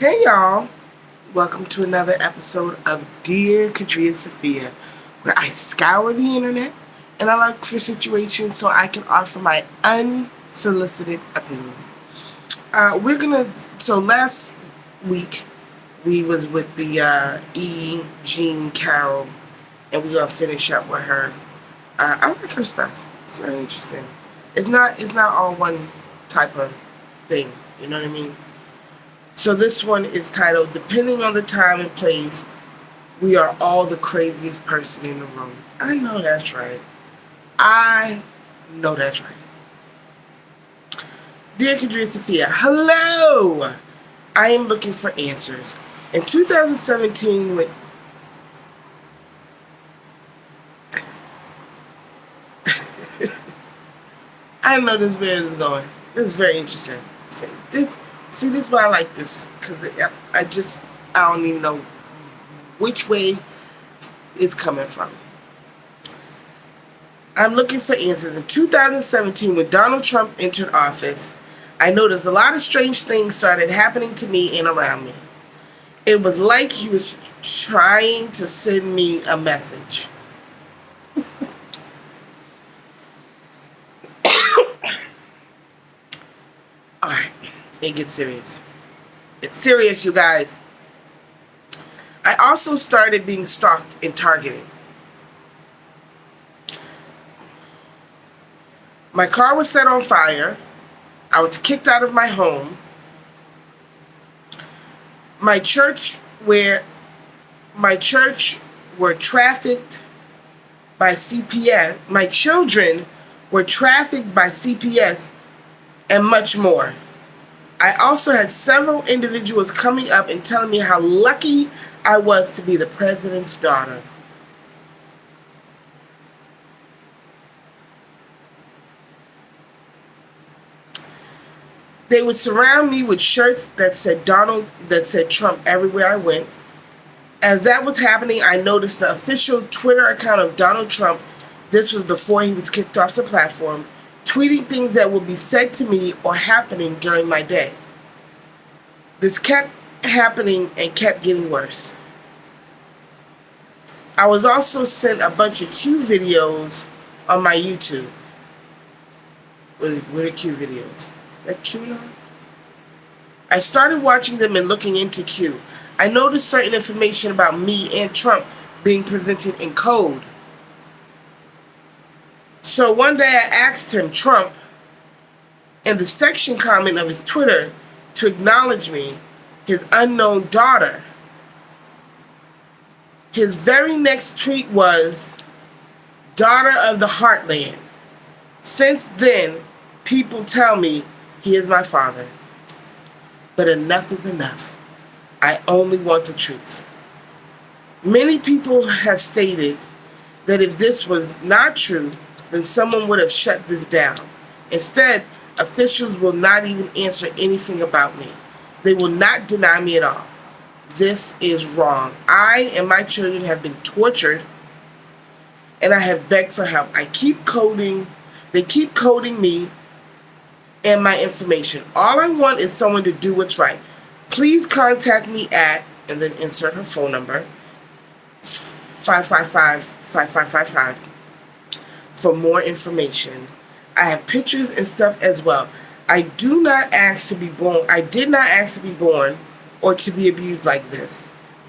Hey y'all, welcome to another episode of Dear Qadriyyah Safiyyah, where I scour the internet and I look for situations so I can offer my unsolicited opinion. So last week we was with the Jean Carroll, and we're gonna finish up with her. I like her stuff. It's very interesting. It's not all one type of thing. You know what I mean? So this one is titled, Depending on the Time and Place, We Are All the Craziest Person in the Room. I know that's right. I know that's right. Dear Qadriyyah Safiyyah, hello! I am looking for answers. In 2017, when I know this where it's going. This is very interesting. This is why I like this, because I don't even know which way it's coming from. I'm looking for answers. In 2017, when Donald Trump entered office, I noticed a lot of strange things started happening to me and around me. It was like he was trying to send me a message. Alright, it gets serious. It's serious, you guys. I also started being stalked and targeted. My car was set on fire. I was kicked out of my home. My church were trafficked by CPS. My children were trafficked by CPS, and much more. I also had several individuals coming up and telling me how lucky I was to be the president's daughter. They would surround me with shirts that said Trump everywhere I went. As that was happening, I noticed the official Twitter account of Donald Trump. This was before he was kicked off the platform, tweeting things that would be said to me or happening during my day. This kept happening and kept getting worse. I was also sent a bunch of Q videos on my YouTube. What are Q videos? That QAnon? I started watching them and looking into Q. I noticed certain information about me and Trump being presented in code. So one day I asked him, Trump, in the section comment of his Twitter, to acknowledge me, his unknown daughter. His very next tweet was, daughter of the heartland. Since then, people tell me he is my father. But enough is enough. I only want the truth. Many people have stated that if this was not true, then someone would have shut this down. Instead, officials will not even answer anything about me. They will not deny me at all. This is wrong. I and my children have been tortured, and I have begged for help. They keep coding me and my information. All I want is someone to do what's right. Please contact me at, and then insert her phone number, 555-5555, for more information. I have pictures and stuff as well. I did not ask to be born or to be abused like this.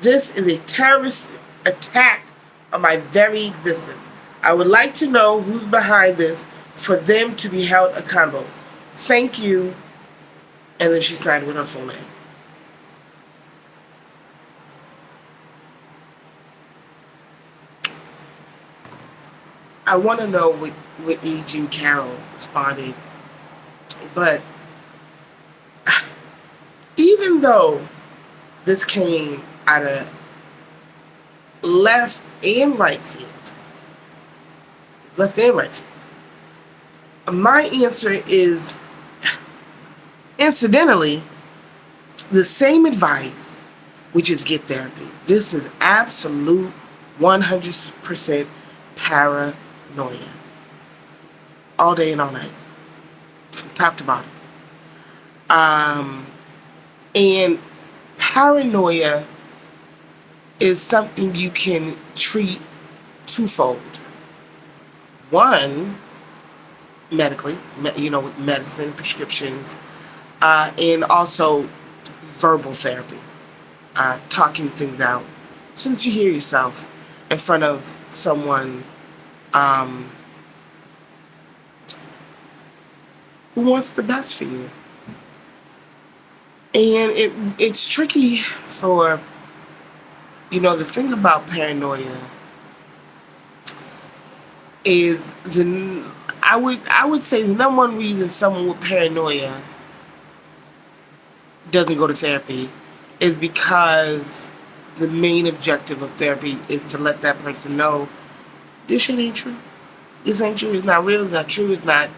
This is a terrorist attack on my very existence. I would like to know who's behind this for them to be held accountable. Thank you. And then she signed with her full name. I want to know what Agent Carroll responded. But even though this came out of left and right field, my answer is, incidentally, the same advice, which is get therapy. This is absolute 100% paranoia. All day and all night. From top to bottom. And paranoia is something you can treat twofold. One, medically, with medicine, prescriptions, and also verbal therapy, talking things out. As soon as you hear yourself in front of someone who wants the best for you. And it's tricky for, the thing about paranoia is I would say the number one reason someone with paranoia doesn't go to therapy is because the main objective of therapy is to let that person know this shit ain't true. This ain't true. It's not real. It's not true. It's not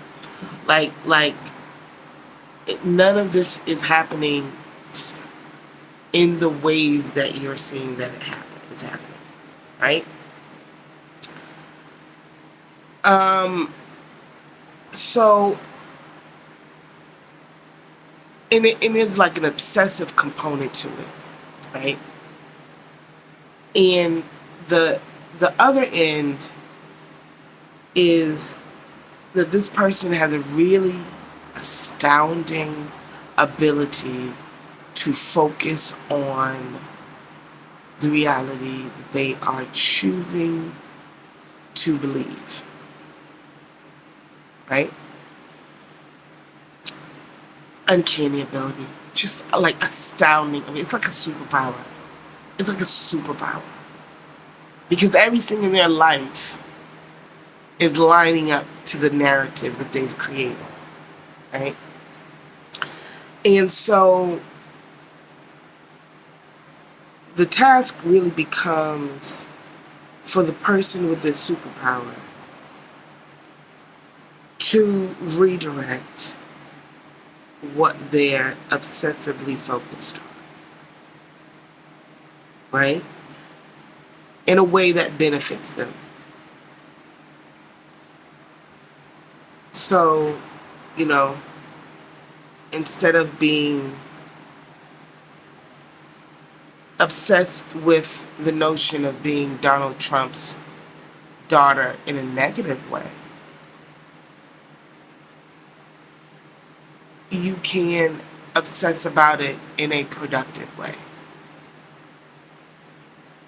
like none of this is happening in the ways that you're seeing that it's happening, right? So, and it's like an obsessive component to it, right? And the other end is that this person has a really astounding ability to focus on the reality that they are choosing to believe, right? Uncanny ability, just like astounding. I mean, it's like a superpower. It's like a superpower. Because everything in their life is lining up to the narrative that they've created, right? And so the task really becomes for the person with this superpower to redirect what they're obsessively focused on, right? In a way that benefits them. So, instead of being obsessed with the notion of being Donald Trump's daughter in a negative way, you can obsess about it in a productive way.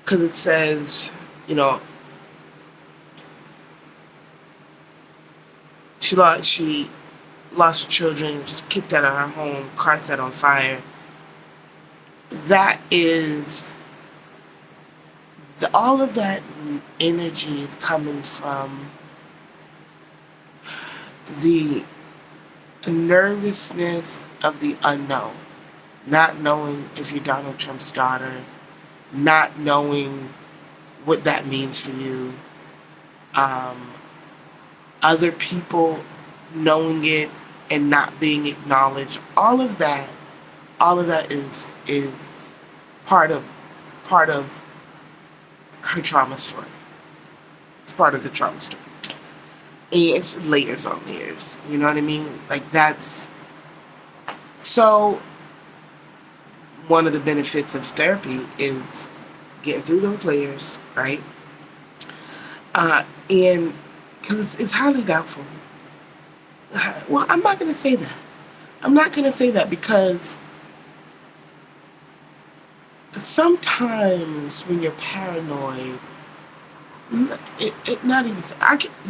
Because it says, she lost her children, was kicked out of her home, car set on fire. That is, all of that energy is coming from the nervousness of the unknown. Not knowing if you're Donald Trump's daughter, not knowing what that means for you, other people knowing it and not being acknowledged. All of that is part of her trauma story. It's part of the trauma story. And it's layers on layers. You know what I mean? Like that's so. One of the benefits of therapy is getting through those layers, right? And because it's highly doubtful. Well, I'm not going to say that. I'm not going to say that because sometimes when you're paranoid,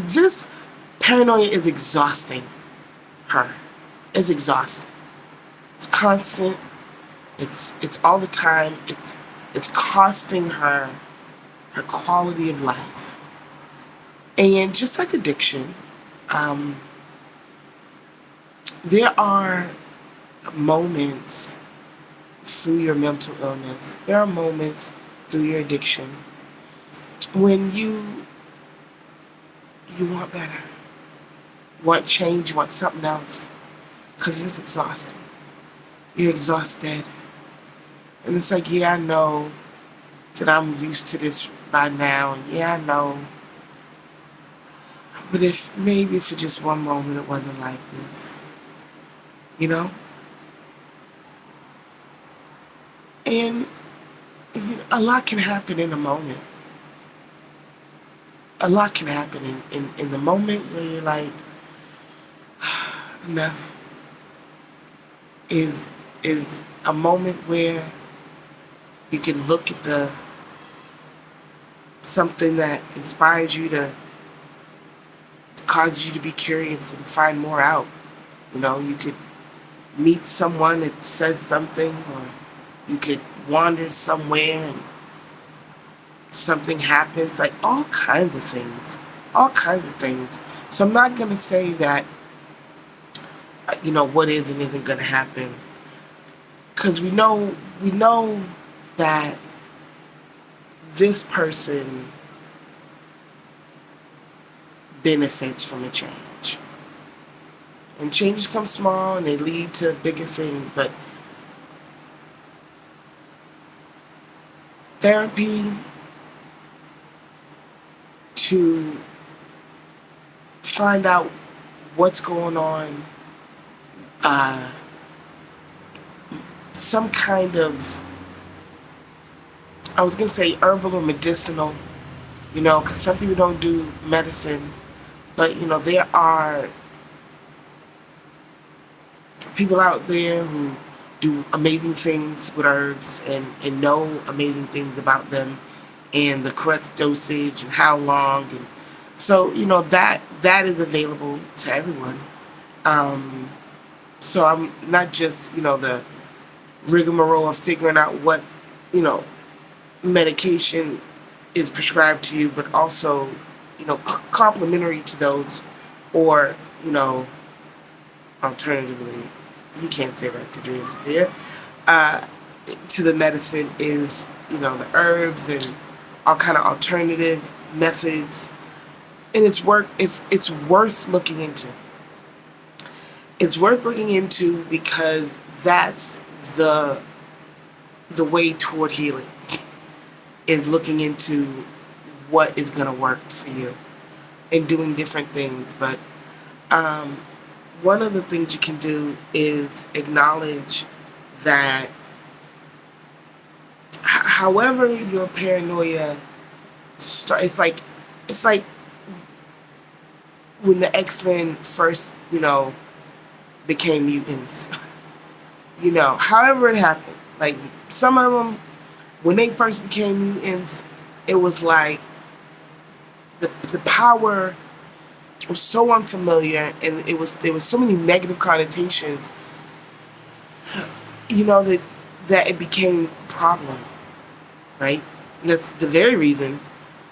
this paranoia is exhausting her. It's exhausting. It's constant. It's all the time. It's costing her quality of life. And just like addiction, there are moments through your mental illness, there are moments through your addiction when you want better, you want change, you want something else, because it's exhausting. You're exhausted. And it's like, yeah, I know that I'm used to this by now, and yeah, I know. But if for just one moment it wasn't like this, And a lot can happen in a moment. A lot can happen in the moment where you're like, enough. Is a moment where you can look at something that inspires you, to causes you to be curious and find more out. You could meet someone that says something, or you could wander somewhere and something happens, like all kinds of things. So I'm not going to say that, what is and isn't going to happen, because we know that this person benefits from a change. And changes come small and they lead to bigger things, but therapy to find out what's going on, some kind of, I was going to say herbal or medicinal, because some people don't do medicine, but there are people out there who do amazing things with herbs and know amazing things about them and the correct dosage and how long, and so that is available to everyone. So I'm not just the rigmarole of figuring out what medication is prescribed to you, but also complementary to those, or alternatively, you can't say that, Qadriyyah Safiyyah, to the medicine is the herbs and all kind of alternative methods, and it's worth looking into. It's worth looking into because that's the way toward healing, is looking into what is going to work for you and doing different things. But one of the things you can do is acknowledge that however your paranoia starts, it's like when the X-Men first became mutants. However it happened, like some of them, when they first became mutants, it was like the power was so unfamiliar, and there was so many negative connotations, that it became a problem, right? That's the very reason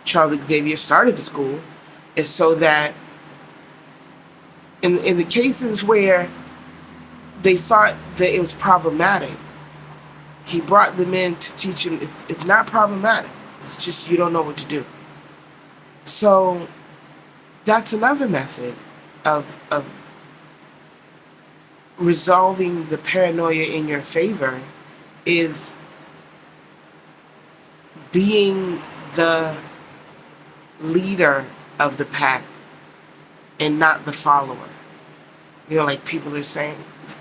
Charles Xavier started the school, is so that in the cases where they thought that it was problematic, he brought them in to teach them it's not problematic. It's just you don't know what to do. So that's another method of resolving the paranoia in your favor, is being the leader of the pack and not the follower. Like people are saying,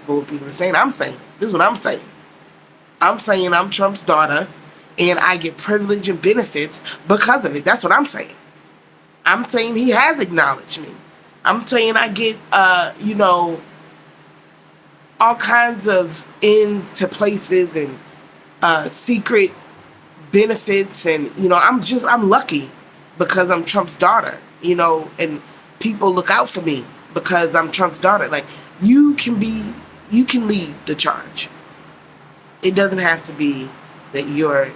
what people are saying, I'm saying, this is what I'm saying. I'm saying I'm Trump's daughter and I get privilege and benefits because of it. That's what I'm saying. I'm saying he has acknowledged me. I'm saying I get, all kinds of ins to places and secret benefits, and I'm lucky because I'm Trump's daughter, and people look out for me because I'm Trump's daughter. Like, you can lead the charge. It doesn't have to be that you're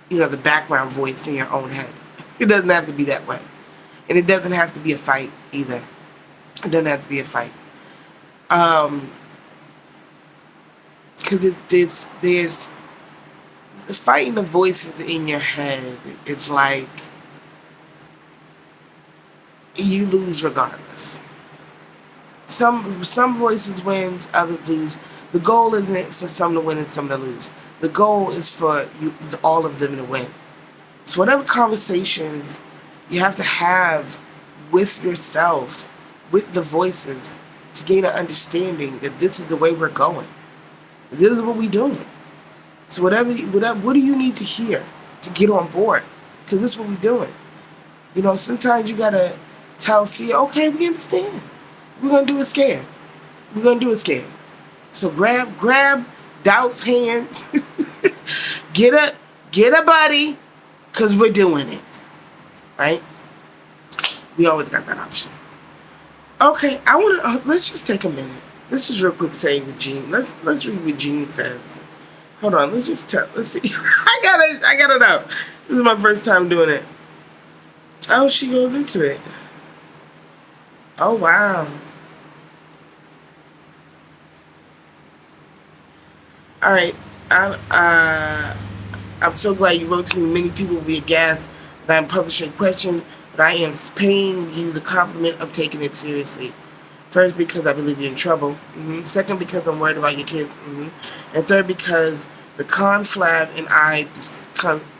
the background voice in your own head. It doesn't have to be that way. And it doesn't have to be a fight either. It doesn't have to be a fight. Because there's fighting the voices in your head. It's like you lose regardless. Some voices win, others lose. The goal isn't for some to win and some to lose. The goal is for all of them to win. So whatever conversations you have to have with yourself, with the voices, to gain an understanding that this is the way we're going. This is what we're doing. So what do you need to hear to get on board? Because this is what we're doing. You know, sometimes you gotta tell fear, okay, we understand. We're gonna do it scared. We're gonna do it scared. So grab Doubt's hand, get a buddy, cause we're doing it, right? We always got that option. Okay, let's just take a minute. Let's just real quick say what Jean. Let's read what Jean says. Hold on. Let's see. I gotta know. This is my first time doing it. Oh, she goes into it. Oh wow. All right. I'm so glad you wrote to me. Many people will be aghast that I'm publishing a question, but I am paying you the compliment of taking it seriously. First, because I believe you're in trouble. Second, because I'm worried about your kids. And third, because the conflab and I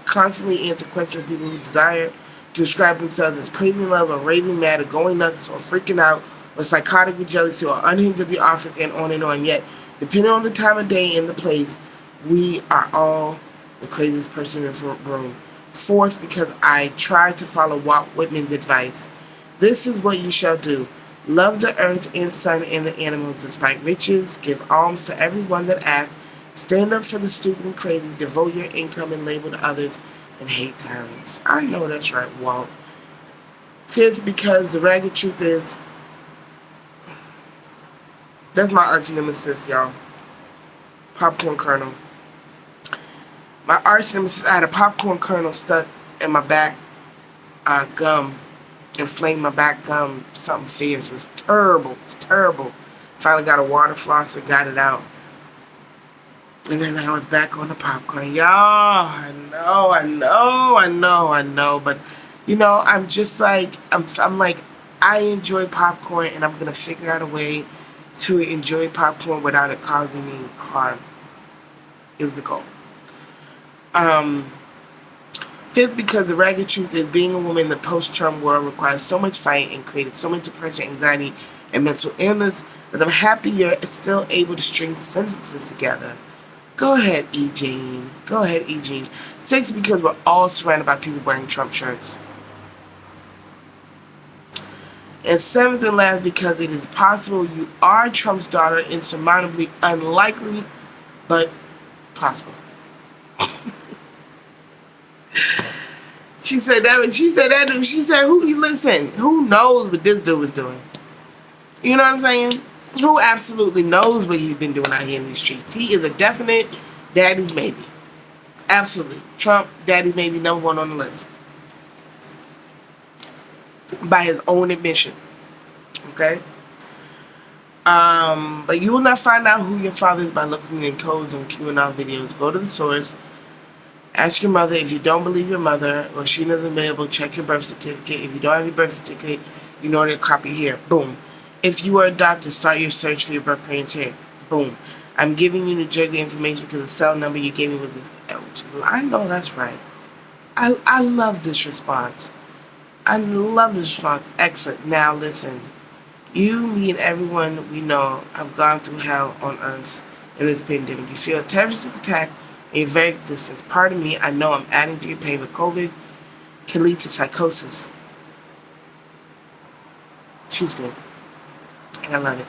constantly answer questions of people who desire to describe themselves as crazy in love or raving mad or going nuts or freaking out or psychotic with jealousy or unhinged at the office and on and on. Yet, depending on the time of day and the place, we are all the craziest person in the room. Fourth, because I try to follow Walt Whitman's advice. This is what you shall do. Love the earth and sun and the animals despite riches. Give alms to everyone that asks. Stand up for the stupid and crazy. Devote your income and labor to others. And hate tyrants. I know that's right, Walt. Fifth, because the ragged truth is, that's my arch nemesis, y'all. Popcorn kernel. My arch nemesis, I had a popcorn kernel stuck in my back gum. Inflamed my back gum. Something fierce. It was terrible. It was terrible. Finally got a water flosser, got it out. And then I was back on the popcorn. Y'all, I know. But, you know, I'm just like, I'm like, I enjoy popcorn and I'm going to figure out a way to enjoy popcorn without it causing me harm. It was the goal. Fifth, because the ragged truth is being a woman in the post-Trump world requires so much fight and created so much depression, anxiety, and mental illness that I'm happy you're still able to string sentences together. Go ahead, E. Jean. Go ahead, E. Jean. Six, because we're all surrounded by people wearing Trump shirts. And seventh and last, because it is possible you are Trump's daughter, insurmountably unlikely, but possible. She said, who knows what this dude was doing? You know what I'm saying? Who absolutely knows what he's been doing out here in these streets? He is a definite daddy's maybe. Absolutely. Trump, daddy's maybe #1 on the list. By his own admission. Okay? But you will not find out who your father is by looking in codes and QAnon videos. Go to the source. Ask your mother. If you don't believe your mother or she doesn't be able, check your birth certificate. If you don't have your birth certificate, you know there's a copy here. Boom. If you are adopted, start your search for your birth parents here. Boom. I'm giving you New Jersey information because the cell number you gave me was this. I know that's right. I love this response. I love this response. Excellent. Now listen. You, me, and everyone we know have gone through hell on earth in this pandemic. You feel a terroristic attack in your very existence. Pardon me, I know I'm adding to your pain, but COVID can lead to psychosis. She's good. And I love it.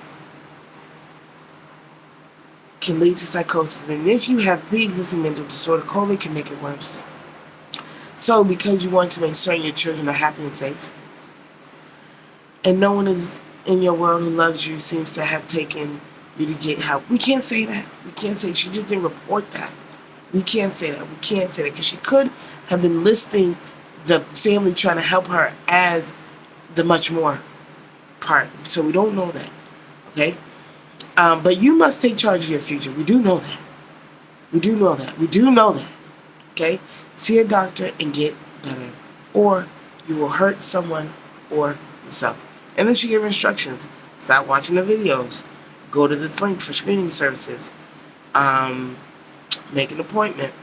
Can lead to psychosis. And if you have pre-existing mental disorder, COVID can make it worse. So, because you want to make certain your children are happy and safe, and no one is in your world who loves you seems to have taken you to get help. We can't say that. We can't say she just didn't report that. We can't say that. We can't say that because she could have been listing the family trying to help her as the much more part. So we don't know that. Okay? But you must take charge of your future. We do know that. We do know that. We do know that. Okay? See a doctor and get better. Or you will hurt someone or yourself. And then she gave instructions. Stop watching the videos. Go to this link for screening services. Make an appointment.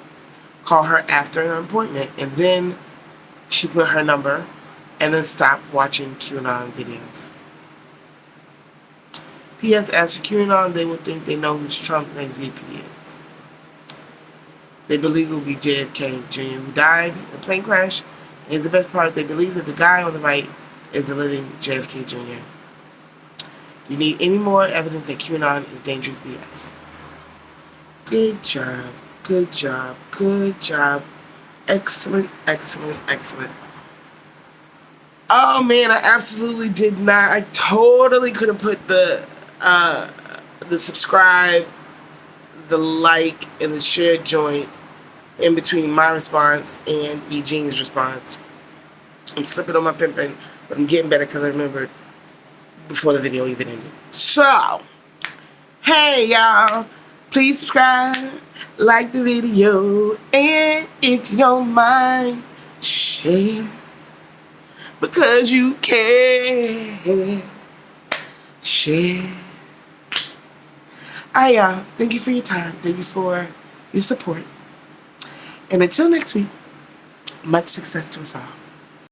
Call her after an appointment. And then she put her number. And then stop watching QAnon videos. P.S. As for QAnon, they will think they know who Trump's next VP is. they believe it will be JFK Jr. who died in a plane crash. And the best part, they believe that the guy on the right is the living JFK Jr. Do you need any more evidence that QAnon is dangerous BS? Good job. Good job. Good job. Excellent, excellent, excellent. Oh man, I absolutely did not. I totally could have put the subscribe, the like, and the share joint in between my response and Eugene's response. I'm slipping on my pimping, but I'm getting better because I remembered before the video even ended. So, hey y'all, please subscribe, like the video, and if you don't mind, share, because you can. Share. Alright y'all, thank you for your time, thank you for your support, and until next week, much success to us all.